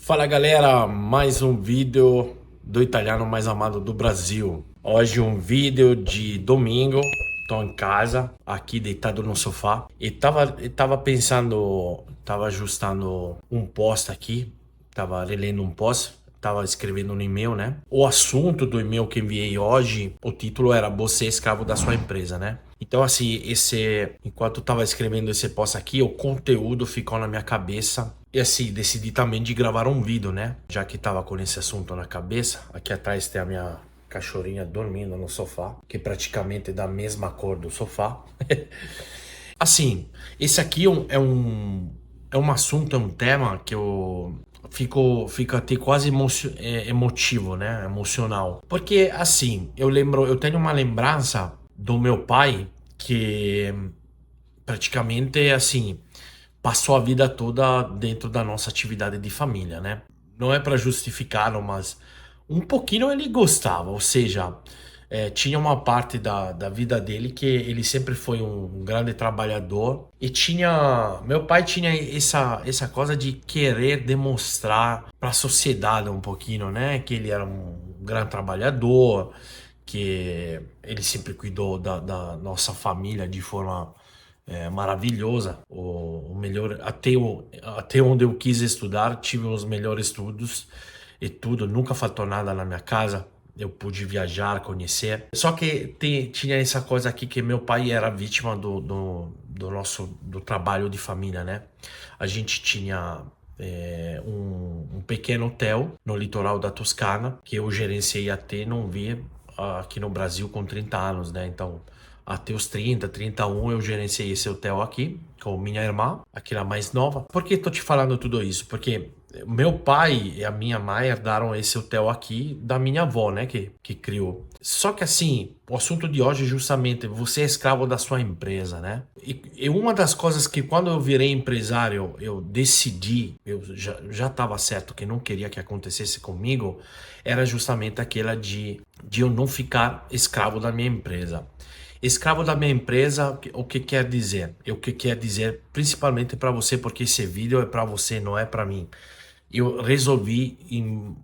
Fala galera, mais um vídeo do italiano mais amado do Brasil. Hoje um vídeo de domingo, tô em casa, aqui deitado no sofá e tava pensando, tava ajustando um post aqui, tava relendo um post, tava escrevendo um e-mail, né? O assunto do e-mail que enviei hoje, o título era Você é escravo da sua empresa, né? Então assim, enquanto eu tava escrevendo esse post aqui, o conteúdo ficou na minha cabeça. E assim, decidi também de gravar um vídeo, né? Já que tava com esse assunto na cabeça. Aqui atrás tem a minha cachorrinha dormindo no sofá, que praticamente é da mesma cor do sofá. Assim, esse aqui é um assunto, é um tema que eu fico até quase emotivo, né? Emocional. Porque assim, eu tenho uma lembrança do meu pai que praticamente assim passou a vida toda dentro da nossa atividade de família, né? Não é para justificá-lo, mas um pouquinho ele gostava, ou seja, tinha uma parte da vida dele que ele sempre foi um grande trabalhador e meu pai tinha essa coisa de querer demonstrar para a sociedade um pouquinho, né? Que ele era um grande trabalhador, que ele sempre cuidou da nossa família de forma maravilhosa, o melhor, até onde eu quis estudar, tive os melhores estudos e tudo, nunca faltou nada na minha casa, eu pude viajar, conhecer. Só que tinha essa coisa aqui que meu pai era vítima do trabalho de família, né? A gente tinha um pequeno hotel no litoral da Toscana, que eu gerenciei até não vir aqui no Brasil com 30 anos, né? Então, até os 31 eu gerenciei esse hotel aqui com minha irmã, aquela mais nova. Por que tô te falando tudo isso? Porque meu pai e a minha mãe herdaram esse hotel aqui da minha avó, né, que criou. Só que assim, o assunto de hoje é justamente você é escravo da sua empresa, né? E uma das coisas que quando eu virei empresário, eu decidi, eu já estava certo que não queria que acontecesse comigo, era justamente aquela de eu não ficar escravo da minha empresa. Escravo da minha empresa, o que quer dizer? O que quer dizer principalmente para você, porque esse vídeo é para você, não é para mim. Eu resolvi em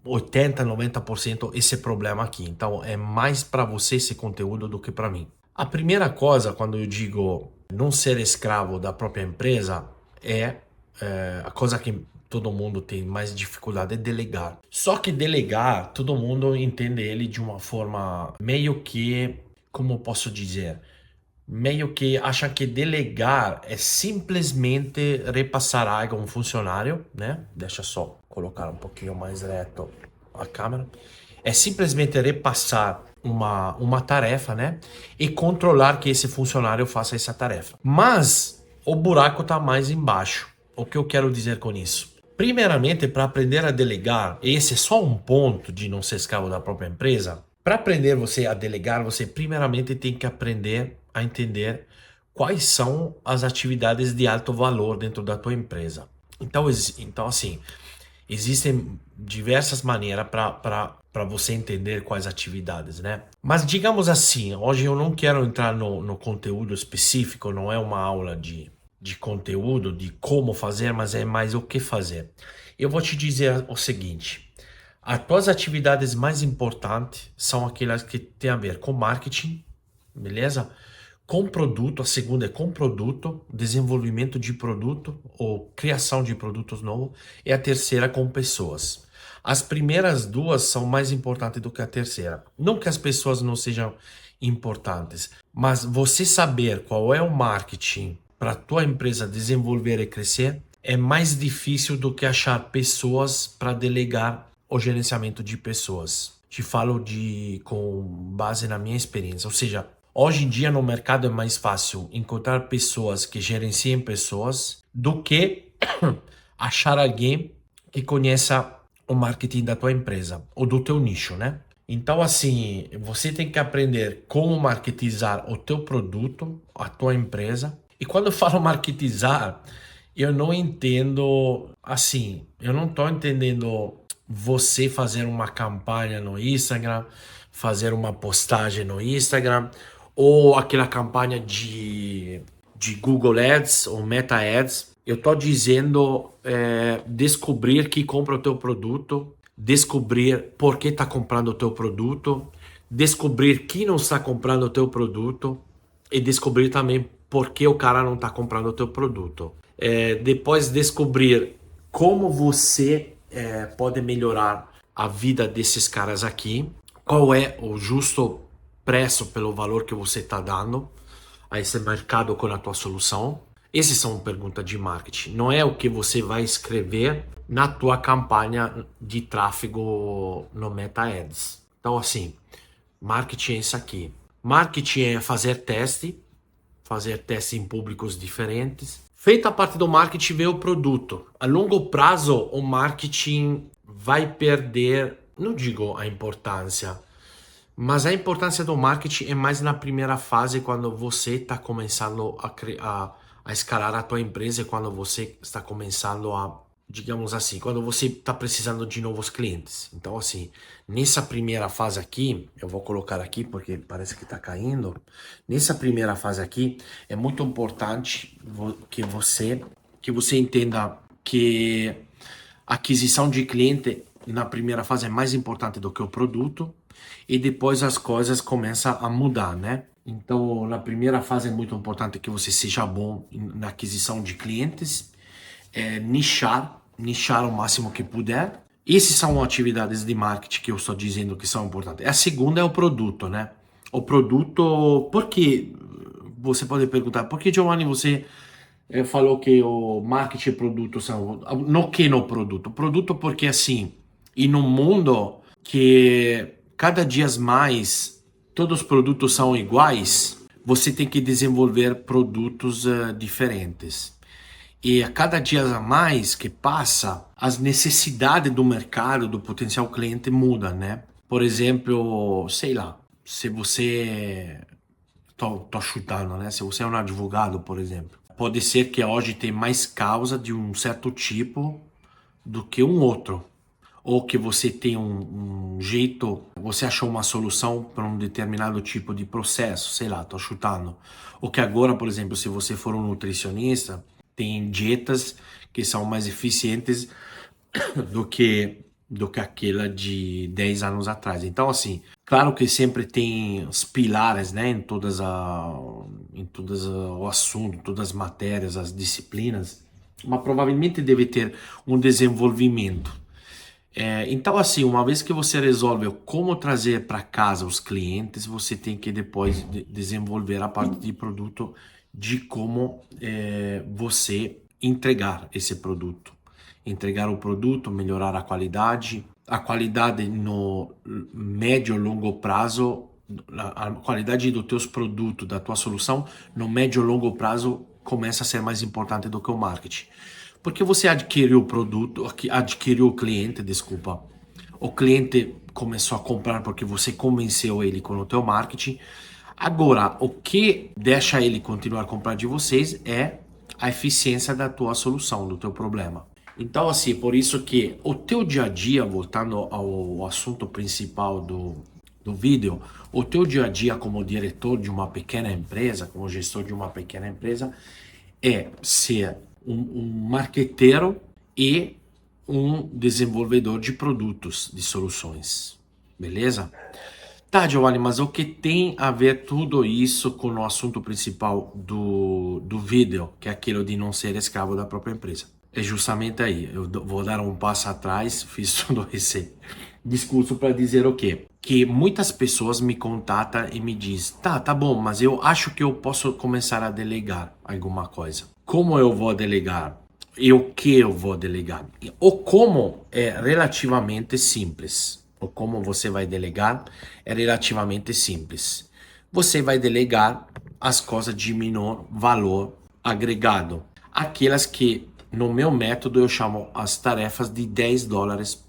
80, 90% esse problema aqui. Então é mais para você esse conteúdo do que para mim. A primeira coisa, quando eu digo não ser escravo da própria empresa, a coisa que todo mundo tem mais dificuldade é delegar. Só que delegar, todo mundo entende ele de uma forma meio que, como eu posso dizer? Meio que acha que delegar é simplesmente repassar algo a um funcionário, né? Deixa só colocar um pouquinho mais reto a câmera. É simplesmente repassar uma tarefa, né? E controlar que esse funcionário faça essa tarefa. Mas o buraco está mais embaixo. O que eu quero dizer com isso? Primeiramente, para aprender a delegar, esse é só um ponto de não ser escravo da própria empresa. Para aprender você a delegar, você primeiramente tem que aprender a entender quais são as atividades de alto valor dentro da tua empresa. Então assim, existem diversas maneiras para você entender quais atividades, né? Mas digamos assim, hoje eu não quero entrar no conteúdo específico, não é uma aula de conteúdo, de como fazer, mas é mais o que fazer. Eu vou te dizer o seguinte: as tuas atividades mais importantes são aquelas que têm a ver com marketing, beleza? Com produto, a segunda é com produto, desenvolvimento de produto ou criação de produtos novos, e a terceira com pessoas. As primeiras duas são mais importantes do que a terceira. Não que as pessoas não sejam importantes, mas você saber qual é o marketing para a tua empresa desenvolver e crescer é mais difícil do que achar pessoas para delegar o gerenciamento de pessoas. Te falo com base na minha experiência, ou seja, hoje em dia no mercado é mais fácil encontrar pessoas que gerenciem pessoas do que achar alguém que conheça o marketing da tua empresa ou do teu nicho, né? Então, assim, você tem que aprender como marketizar o teu produto, a tua empresa. E quando eu falo marketizar, eu não entendo, assim, eu não estou entendendo você fazer uma campanha no Instagram, fazer uma postagem no Instagram, ou aquela campanha de Google Ads ou Meta Ads, Eu tô dizendo descobrir que compra o teu produto, descobrir por que está comprando o teu produto, descobrir quem não está comprando o teu produto e descobrir também por que o cara não está comprando o teu produto. Depois descobrir como você pode melhorar a vida desses caras aqui, qual é o justo preço pelo valor que você está dando a esse mercado com a tua solução. Essas são perguntas de marketing. Não é o que você vai escrever na tua campanha de tráfego no Meta Ads. Então, assim, marketing é isso aqui. Marketing é fazer teste em públicos diferentes. Feita a parte do marketing, vem o produto. A longo prazo, o marketing vai perder, não digo a importância, mas a importância do marketing é mais na primeira fase, quando você está começando a escalar a tua empresa, quando você está começando a, digamos assim, quando você está precisando de novos clientes. Então, assim, nessa primeira fase aqui, eu vou colocar aqui porque parece que está caindo. Nessa primeira fase aqui, é muito importante que você entenda que a aquisição de cliente na primeira fase é mais importante do que o produto, e depois as coisas começam a mudar, né? Então, na primeira fase é muito importante que você seja bom na aquisição de clientes, nichar o máximo que puder. Essas são atividades de marketing que eu estou dizendo que são importantes. A segunda é o produto, né? O produto, porque você pode perguntar, por que, Giovanni, você falou que o marketing e produto são... No que no produto? Produto porque, assim, e num mundo que cada dia mais todos os produtos são iguais, você tem que desenvolver produtos diferentes. E a cada dia a mais que passa, as necessidades do mercado, do potencial cliente mudam, né? Por exemplo, sei lá, se você... Tô chutando, né? Se você é um advogado, por exemplo, pode ser que hoje tem mais causa de um certo tipo do que um outro. Ou que você tem um jeito, você achou uma solução para um determinado tipo de processo, sei lá, tô chutando. Ou que agora, por exemplo, se você for um nutricionista, tem dietas que são mais eficientes do que aquela de 10 anos atrás. Então, assim, claro que sempre tem os pilares, né, em todas o assunto, todas as matérias, as disciplinas, mas provavelmente deve ter um desenvolvimento. Então, assim, uma vez que você resolve como trazer para casa os clientes, você tem que depois desenvolver a parte de produto, de como você entregar esse produto. Entregar o produto, melhorar a qualidade no médio e longo prazo, a qualidade dos teus produtos, da tua solução, no médio e longo prazo começa a ser mais importante do que o marketing. Porque você adquiriu o produto, adquiriu o cliente, desculpa. O cliente começou a comprar porque você convenceu ele com o teu marketing. Agora, o que deixa ele continuar a comprar de vocês é a eficiência da tua solução, do teu problema. Então, assim, por isso que o teu dia a dia, voltando ao assunto principal do vídeo, o teu dia a dia como diretor de uma pequena empresa, como gestor de uma pequena empresa, é ser um marqueteiro e um desenvolvedor de produtos, de soluções. Beleza? Tá, Giovanni, mas o que tem a ver tudo isso com o assunto principal do vídeo, que é aquilo de não ser escravo da própria empresa? É justamente aí. Eu vou dar um passo atrás, fiz todo esse discurso para dizer o quê? Que muitas pessoas me contatam e me dizem, tá bom, mas eu acho que eu posso começar a delegar alguma coisa. Como eu vou delegar? E o que eu vou delegar? O como é relativamente simples. O como você vai delegar é relativamente simples. Você vai delegar as coisas de menor valor agregado. Aquelas que, no meu método, eu chamo as tarefas de $10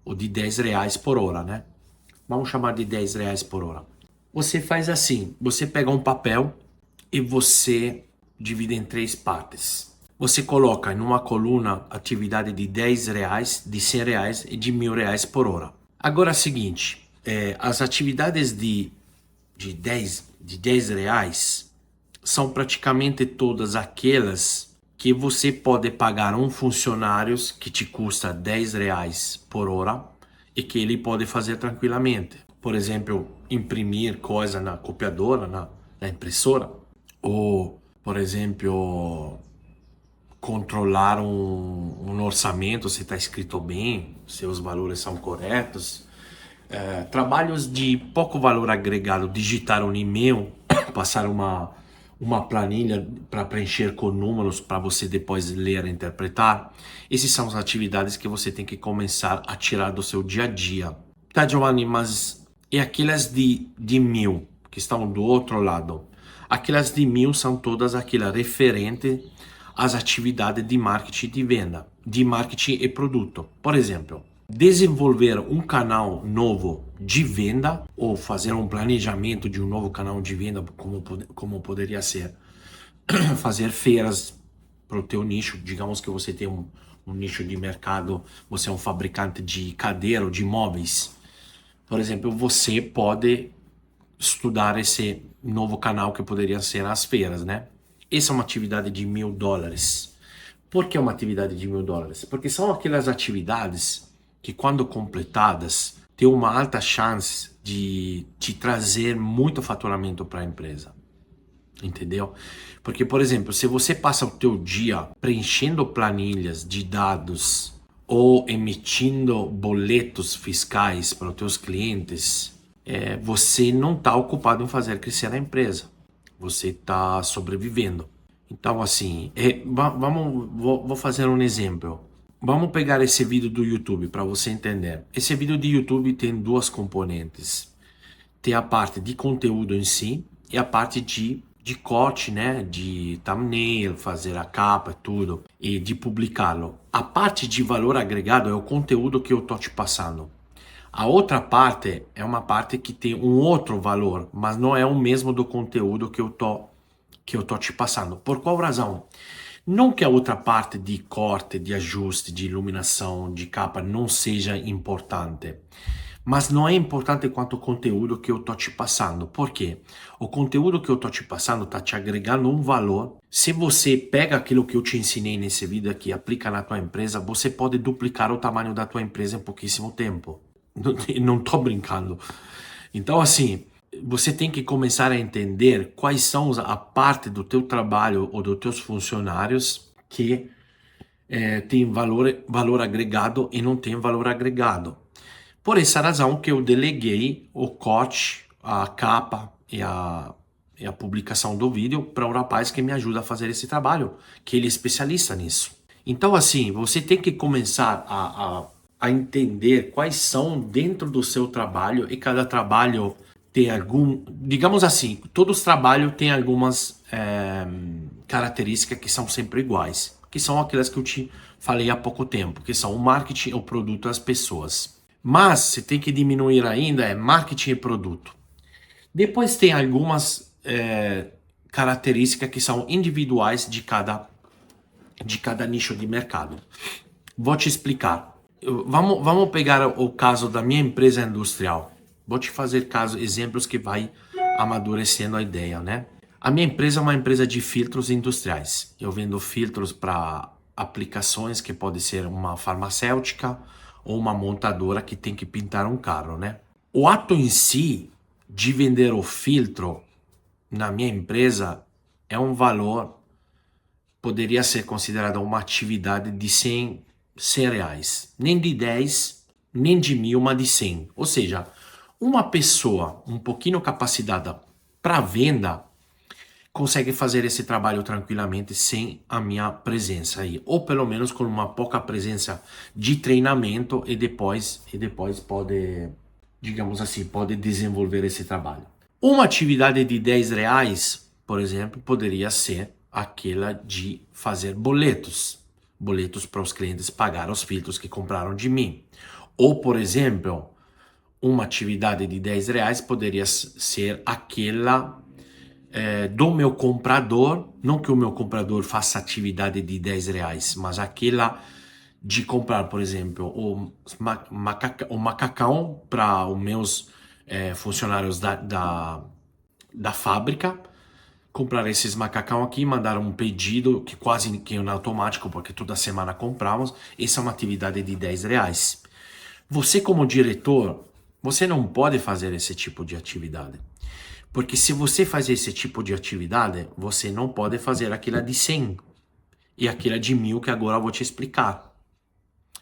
ou de R$ 10 por hora, né? Vamos chamar de R$ 10 por hora. Você faz assim, você pega um papel e você divide em 3 partes. Você coloca em uma coluna atividade de R$ 10, de R$ 100 e de R$ 1.000 por hora. Agora é o seguinte, as atividades de 10 reais são praticamente todas aquelas que você pode pagar um funcionário que te custa R$ 10 por hora e que ele pode fazer tranquilamente. Por exemplo, imprimir coisa na copiadora, na impressora, ou, por exemplo, controlar um orçamento, se está escrito bem, se os valores são corretos. Trabalhos de pouco valor agregado, digitar um e-mail, passar uma planilha para preencher com números para você depois ler e interpretar. Essas são as atividades que você tem que começar a tirar do seu dia a dia. Tá, Giovanni, mas e aquelas de 1.000 que estão do outro lado? Aquelas de 1.000 são todas aquelas referentes às atividades de marketing de venda, de marketing e produto. Por exemplo, desenvolver um canal novo de venda ou fazer um planejamento de um novo canal de venda, como poderia ser fazer feiras para o teu nicho. Digamos que você tem um nicho de mercado, você é um fabricante de cadeira ou de móveis. Por exemplo, você pode estudar esse novo canal que poderia ser as feiras, né? Essa é uma atividade de $1.000. Por que é uma atividade de $1.000? Porque são aquelas atividades que, quando completadas, têm uma alta chance de te trazer muito faturamento para a empresa. Entendeu? Porque, por exemplo, se você passa o teu dia preenchendo planilhas de dados ou emitindo boletos fiscais para os teus clientes, você não está ocupado em fazer crescer a empresa. Você está sobrevivendo. Então, assim, vou fazer um exemplo. Vamos pegar esse vídeo do YouTube para você entender. Esse vídeo de YouTube tem duas componentes. Tem a parte de conteúdo em si e a parte de corte, né? De thumbnail, fazer a capa, tudo, e de publicá-lo. A parte de valor agregado é o conteúdo que eu tô te passando. A outra parte é uma parte que tem um outro valor, mas não é o mesmo do conteúdo que eu tô te passando. Por qual razão? Não que a outra parte de corte, de ajuste, de iluminação, de capa não seja importante, mas não é importante quanto o conteúdo que eu tô te passando. Por quê? O conteúdo que eu tô te passando tá te agregando um valor. Se você pega aquilo que eu te ensinei nesse vídeo aqui, aplica na tua empresa, você pode duplicar o tamanho da tua empresa em pouquíssimo tempo. Não tô brincando. Então, assim, você tem que começar a entender quais são a parte do teu trabalho ou dos teus funcionários que tem valor agregado e não tem valor agregado. Por essa razão que eu deleguei o corte, a capa e a publicação do vídeo para um rapaz que me ajuda a fazer esse trabalho, que ele é especialista nisso. Então, assim, você tem que começar a entender quais são dentro do seu trabalho, e cada trabalho tem digamos assim, todos os trabalhos têm algumas características que são sempre iguais, que são aquelas que eu te falei há pouco tempo, que são o marketing, o produto, as pessoas. Mas você tem que diminuir ainda marketing e produto. Depois tem algumas características que são individuais de cada nicho de mercado. Vou te explicar. Vamos pegar o caso da minha empresa industrial. Vou te fazer exemplos que vai amadurecendo a ideia, né? A minha empresa é uma empresa de filtros industriais. Eu vendo filtros para aplicações que pode ser uma farmacêutica ou uma montadora que tem que pintar um carro, né? O ato em si de vender o filtro na minha empresa é um valor, poderia ser considerada uma atividade de 100 reais. Nem de 10, nem de 1.000, mas de 100. Ou seja, uma pessoa um pouquinho capacitada para venda consegue fazer esse trabalho tranquilamente sem a minha presença aí, ou pelo menos com uma pouca presença de treinamento, e depois pode, digamos assim, pode desenvolver esse trabalho. Uma atividade de 10 reais, por exemplo, poderia ser aquela de fazer boletos para os clientes pagar os filtros que compraram de mim. Ou, por exemplo, uma atividade de 10 reais poderia ser aquela do meu comprador, não que o meu comprador faça atividade de 10 reais, mas aquela de comprar, por exemplo, o macacão para os meus funcionários da fábrica, comprar esses macacão aqui, mandar um pedido que quase que é automático, porque toda semana compramos. Essa é uma atividade de R$ 10. Você como diretor, você não pode fazer esse tipo de atividade. Porque se você fazer esse tipo de atividade, você não pode fazer aquela de 100 e aquela de 1.000 que agora eu vou te explicar.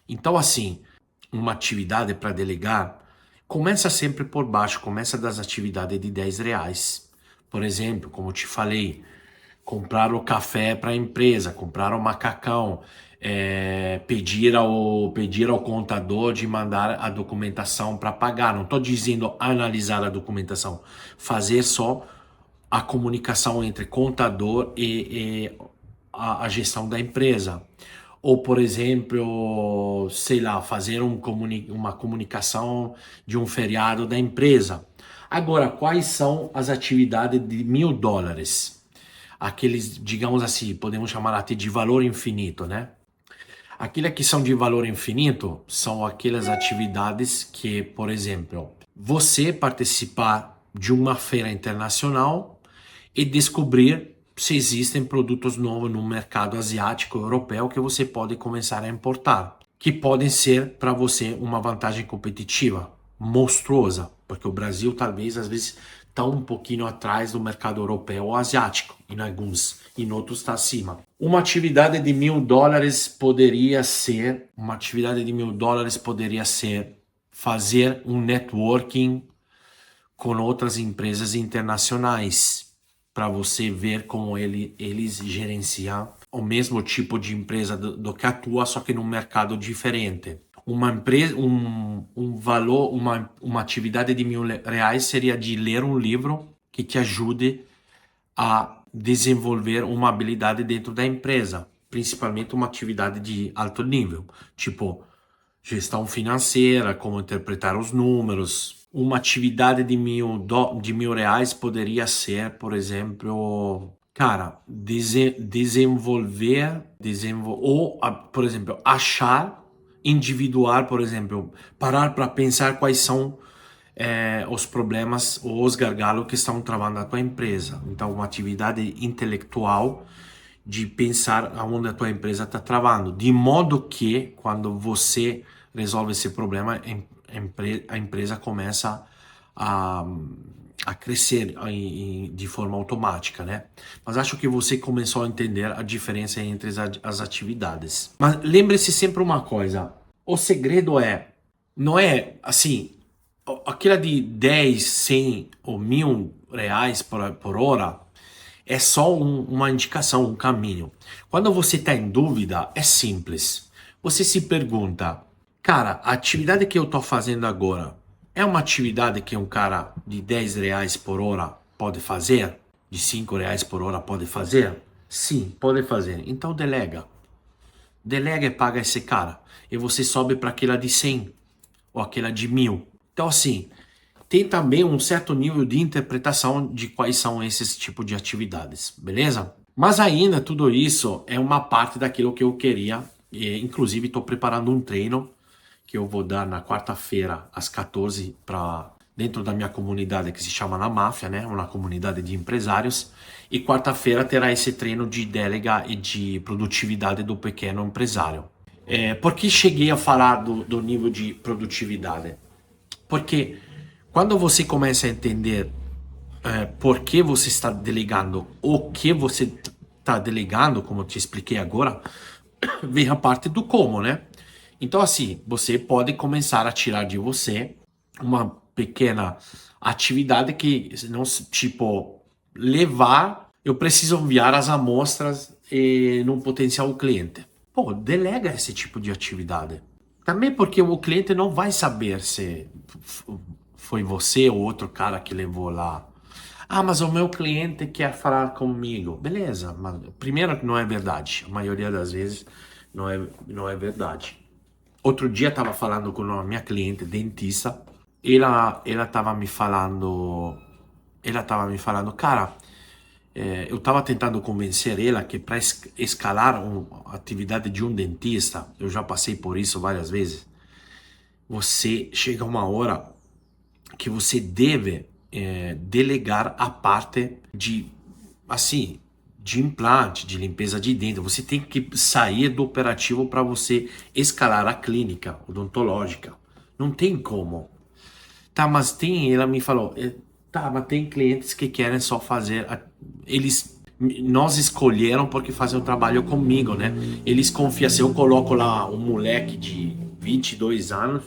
Então assim, uma atividade para delegar, começa sempre por baixo, começa das atividades de R$ 10. Por exemplo, como eu te falei, comprar o café para a empresa, comprar o macacão, pedir ao contador de mandar a documentação para pagar. Não estou dizendo analisar a documentação, fazer só a comunicação entre contador e a gestão da empresa. Ou, por exemplo, sei lá, fazer uma comunicação de um feriado da empresa. Agora, quais são as atividades de US$ 1.000? Aqueles, digamos assim, podemos chamar até de valor infinito, né? Aqueles que são de valor infinito são aquelas atividades que, por exemplo, você participar de uma feira internacional e descobrir se existem produtos novos no mercado asiático, europeu, que você pode começar a importar, que podem ser para você uma vantagem competitiva monstruosa, porque o Brasil talvez às vezes está um pouquinho atrás do mercado europeu ou asiático, em alguns, em outros está acima. Uma atividade de US$ 1.000 poderia ser fazer um networking com outras empresas internacionais, para você ver como eles gerenciam o mesmo tipo de empresa do que a tua, só que num mercado diferente. Uma empresa, um valor, uma atividade de R$ 1.000 seria de ler um livro que te ajude a desenvolver uma habilidade dentro da empresa, principalmente uma atividade de alto nível, tipo gestão financeira, como interpretar os números. Uma atividade de R$ 1.000 poderia ser, por exemplo, cara, desenvolver, ou, por exemplo, achar, individuar, por exemplo, parar para pensar quais são os problemas ou os gargalos que estão travando a tua empresa. Então, uma atividade intelectual de pensar aonde a tua empresa está travando, de modo que quando você resolve esse problema, a empresa começa a crescer de forma automática, né? Mas acho que você começou a entender a diferença entre as atividades. Mas lembre-se sempre uma coisa, o segredo não é assim, aquela de 10, 100 ou R$ 1.000 por hora, é só uma indicação, um caminho. Quando você está em dúvida, é simples. Você se pergunta, cara, a atividade que eu estou fazendo agora é uma atividade que um cara de R$ 10 por hora pode fazer? De R$ 5 por hora pode fazer? Sim, pode fazer. Então delega. Delega e paga esse cara. E você sobe para aquela de 100 ou aquela de 1.000. Então assim, tem também um certo nível de interpretação de quais são esses tipos de atividades, beleza? Mas ainda tudo isso é uma parte daquilo que eu queria, e, inclusive estou preparando um treino que eu vou dar na quarta-feira às 14 para dentro da minha comunidade que se chama Na Máfia, né? Uma comunidade de empresários. E quarta-feira terá esse treino de delega e de produtividade do pequeno empresário. Por que cheguei a falar do nível de produtividade? Porque quando você começa a entender por que você está delegando, o que você está delegando, como eu te expliquei agora, vem a parte do como, né? Então assim, você pode começar a tirar de você uma pequena atividade que, não, tipo, levar, eu preciso enviar as amostras num potencial cliente. Pô, delega esse tipo de atividade. Também porque o cliente não vai saber se foi você ou outro cara que levou lá. Ah, mas o meu cliente quer falar comigo. Beleza, mas primeiro que não é verdade. A maioria das vezes não é verdade. Outro dia estava falando com a minha cliente dentista. Ela estava me falando, cara, eu estava tentando convencer ela que para escalar a atividade de um dentista, eu já passei por isso várias vezes, você chega uma hora que você deve delegar a parte de assim, de implante, de limpeza de dente. Você tem que sair do operativo para você escalar a clínica odontológica. Não tem como. Tá, mas tem, ela me falou, tá, mas tem clientes que querem só fazer, nós escolheram porque fazem o trabalho comigo, né? Eles confiam, se eu coloco lá um moleque de 22 anos,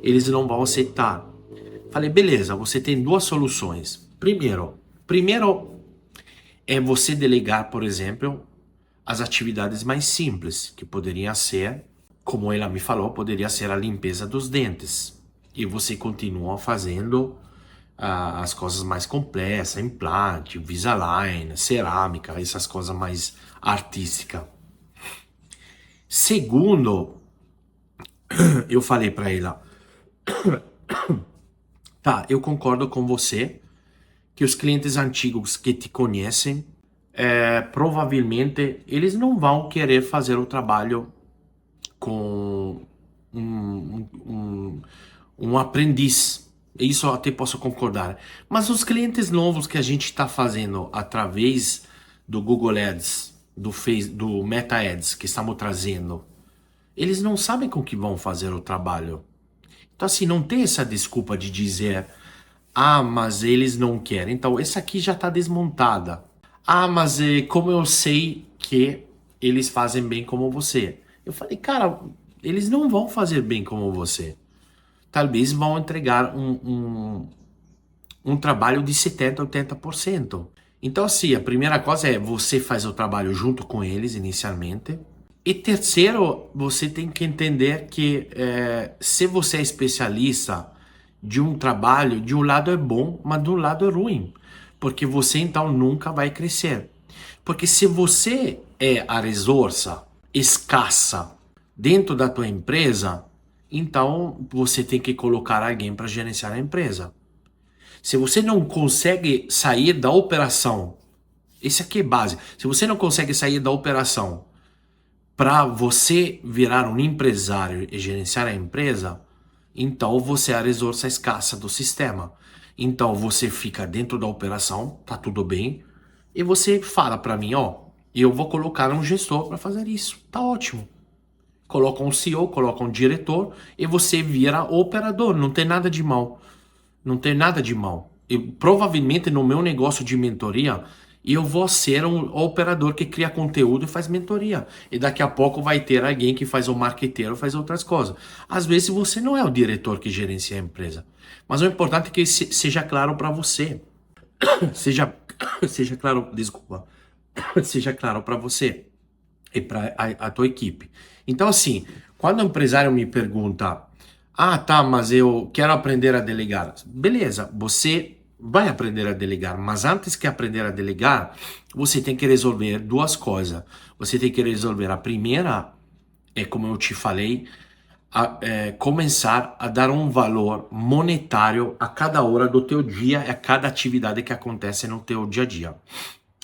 eles não vão aceitar. Falei, beleza, você tem duas soluções. Primeiro é você delegar, por exemplo, as atividades mais simples, que poderiam ser, como ela me falou, poderia ser a limpeza dos dentes. E você continua fazendo as coisas mais complexas, implante, Invisalign, cerâmica, essas coisas mais artísticas. Segundo, eu falei para ela, tá, eu concordo com você que os clientes antigos que te conhecem, provavelmente eles não vão querer fazer o trabalho com um aprendiz. Isso eu até posso concordar. Mas os clientes novos que a gente está fazendo através do Google Ads, do Meta Ads que estamos trazendo, eles não sabem com que vão fazer o trabalho. Então assim, não tem essa desculpa de dizer, ah, mas eles não querem. Então essa aqui já está desmontada. Ah, mas como eu sei que eles fazem bem como você? Eu falei, cara, eles não vão fazer bem como você. Talvez vão entregar um trabalho de 70%, 80%. Então, assim, a primeira coisa é você faz o trabalho junto com eles inicialmente. E terceiro, você tem que entender que se você é especialista de um trabalho, de um lado é bom, mas do lado é ruim. Porque você então nunca vai crescer. Porque se você é a resourça escassa dentro da tua empresa, então você tem que colocar alguém para gerenciar a empresa. Se você não consegue sair da operação, esse aqui é base. Se você não consegue sair da operação para você virar um empresário e gerenciar a empresa, então você é a resourça escassa do sistema. Então você fica dentro da operação, tá tudo bem, e você fala para mim, ó, eu vou colocar um gestor para fazer isso. Tá ótimo. Coloca um CEO, coloca um diretor e você vira operador. Não tem nada de mal. Não tem nada de mal. Provavelmente no meu negócio de mentoria, eu vou ser um operador que cria conteúdo e faz mentoria. E daqui a pouco vai ter alguém que faz o marqueteiro, faz outras coisas. Às vezes você não é o diretor que gerencia a empresa. Mas o importante é que seja claro para você. Seja claro, desculpa. Seja claro para você e para a tua equipe. Então, assim, quando o empresário me pergunta, ah, tá, mas eu quero aprender a delegar. Beleza, você vai aprender a delegar, mas antes que aprender a delegar, você tem que resolver duas coisas. Você tem que resolver a primeira, como eu te falei, começar a dar um valor monetário a cada hora do teu dia, a cada atividade que acontece no teu dia a dia.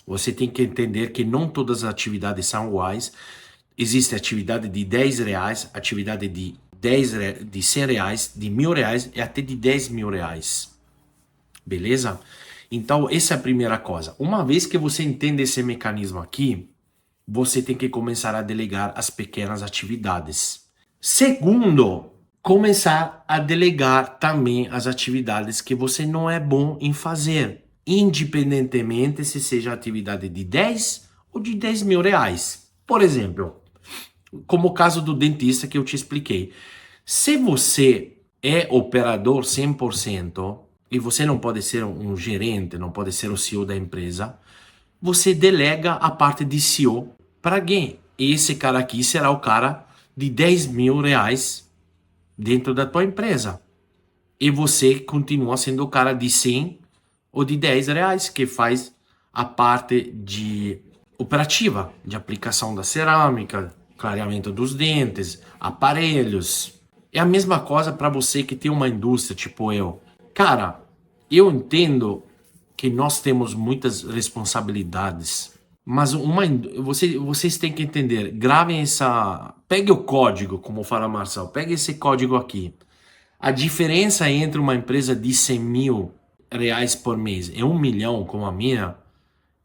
Você tem que entender que não todas as atividades são iguais. Existe atividade de 10 reais, atividade de 100 reais, de 1.000 reais e até de 10 mil reais. Beleza? Então, essa é a primeira coisa. Uma vez que você entende esse mecanismo aqui, você tem que começar a delegar as pequenas atividades. Segundo, começar a delegar também as atividades que você não é bom em fazer, independentemente se seja atividade de 10 ou de 10 mil reais. Por exemplo, como o caso do dentista que eu te expliquei. Se você é operador 100% e você não pode ser um gerente, não pode ser o CEO da empresa, você delega a parte de CEO para alguém. Esse cara aqui será o cara de 10 mil reais dentro da tua empresa. E você continua sendo o cara de 100 ou de 10 reais que faz a parte de operativa, de aplicação da cerâmica, clareamento dos dentes, aparelhos. É a mesma coisa para você que tem uma indústria tipo eu. Cara, eu entendo que nós temos muitas responsabilidades, mas vocês têm que entender, gravem essa... Pegue o código, como fala Marcel, pegue esse código aqui. A diferença entre uma empresa de 100 mil reais por mês e 1 milhão como a minha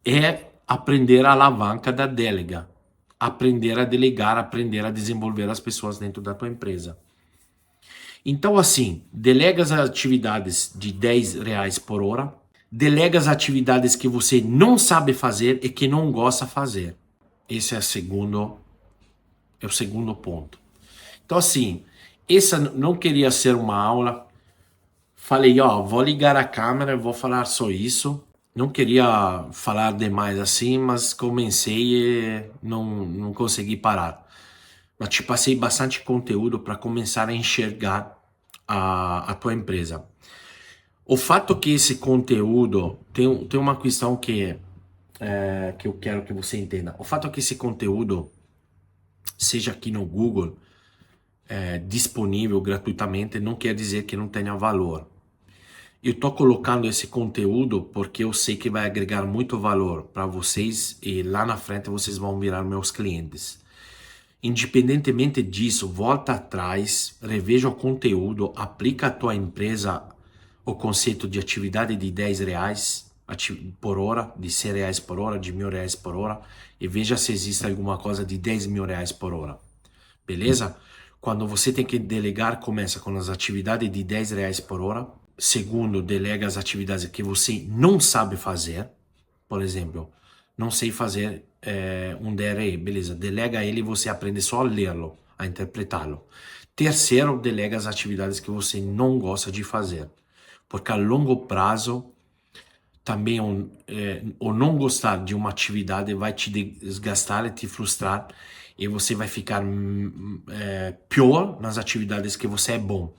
é aprender a alavanca da Delega. Aprender a delegar, aprender a desenvolver as pessoas dentro da tua empresa. Então, assim, delega as atividades de R$ 10 por hora, delega as atividades que você não sabe fazer e que não gosta de fazer. Esse é o segundo ponto. Então, assim, essa não queria ser uma aula. Falei, ó, vou ligar a câmera, vou falar só isso. Não queria falar demais assim, mas comecei e não consegui parar. Mas te passei bastante conteúdo para começar a enxergar a tua empresa. O fato que esse conteúdo tem uma questão que eu quero que você entenda. O fato que esse conteúdo seja aqui no Google disponível gratuitamente não quer dizer que não tenha valor. Eu tô colocando esse conteúdo porque eu sei que vai agregar muito valor para vocês e lá na frente vocês vão virar meus clientes. Independentemente disso, volta atrás, reveja o conteúdo, aplica a tua empresa o conceito de atividade de R$ 10 por hora, de R$ 100 por hora, de R$ 1.000 por hora e veja se existe alguma coisa de R$ 10.000 por hora. Beleza? Quando você tem que delegar, começa com as atividades de R$ 10 por hora. Segundo, delega as atividades que você não sabe fazer. Por exemplo, não sei fazer um DRE, beleza. Delega ele e você aprende só a lê-lo, a interpretá-lo. Terceiro, delega as atividades que você não gosta de fazer. Porque a longo prazo, também o não gostar de uma atividade vai te desgastar e te frustrar. E você vai ficar pior nas atividades que você é bom.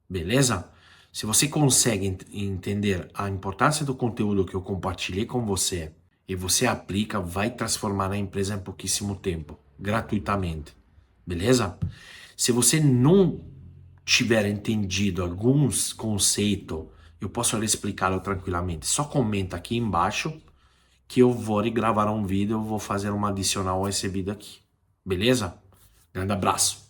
Beleza? Se você consegue entender a importância do conteúdo que eu compartilhei com você e você aplica, vai transformar a empresa em pouquíssimo tempo, gratuitamente. Beleza? Se você não tiver entendido alguns conceitos, eu posso lhe explicá-lo tranquilamente. Só comenta aqui embaixo que eu vou gravar um vídeo, eu vou fazer uma adicional a esse vídeo aqui. Beleza? Grande abraço.